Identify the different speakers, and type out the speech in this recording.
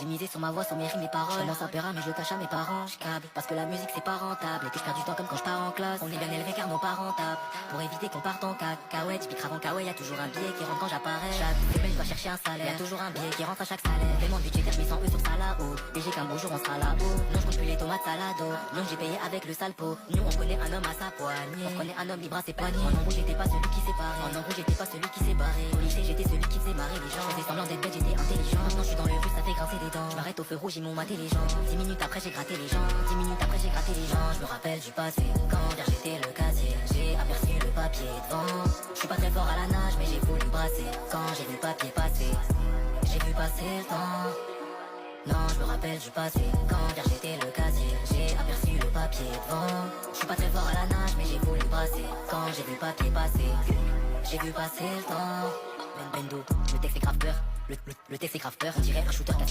Speaker 1: J'ai misé sur ma voix, sur mes rimes, mes paroles. Je commence à peur, mais je le cache à mes parents. J'cable, parce que la musique c'est pas rentable. Et que je perds du temps comme quand je pars en classe. On est bien élevé car nos parents tapent. Pour éviter qu'on parte en cacahuète, j'pique avant kawaii, y'a toujours un billet qui rentre quand j'apparais. Chaque semaine, je dois chercher un salaire. Y'a toujours un billet qui rentre à chaque salaire. Paiement budgétaire, je mets 100 € sur ça là-haut. Et j'ai qu'un beau jour, on sera là-haut. Non, je compte plus les tomates salado. Non, j'ai payé avec le sale pot. Nous, on connaît un homme à sa poignée. On connaît un homme libre à ses poignets. En embrouille, j'étais pas celui qui s'est barré. En embrouille, j'étais pas celui qui s'est barré. Au lycée, j'étais celui qui faisait marrer les gens. Je faisais semblant d'être bête, j'étais intelligent. Maintenant, je suis dans le russe, ça fait grincer des dents. Je m'arrête au feu rouge, ils m'ont maté les gens. 10 minutes après, j'ai gratté les gens. 10 minutes après, j'ai gratté les gens. Je me rappelle du passé. Quand vers j'étais le casier, j'ai aperçu le papier devant. Je suis pas très fort à la nage, mais j'ai voulu brasser. Quand j'ai vu le papier passer, j'ai vu passer le temps. Non, je me rappelle du passé. Quand vers j'étais le casier, j'ai aperçu le papier devant. Je suis pas très fort à la nage, mais j'ai voulu brasser. Quand j'ai vu le papier passer, j'ai vu passer le temps. Bendo, le texte est grave peur. Le texte est grave peur. On dirait un shooter cassé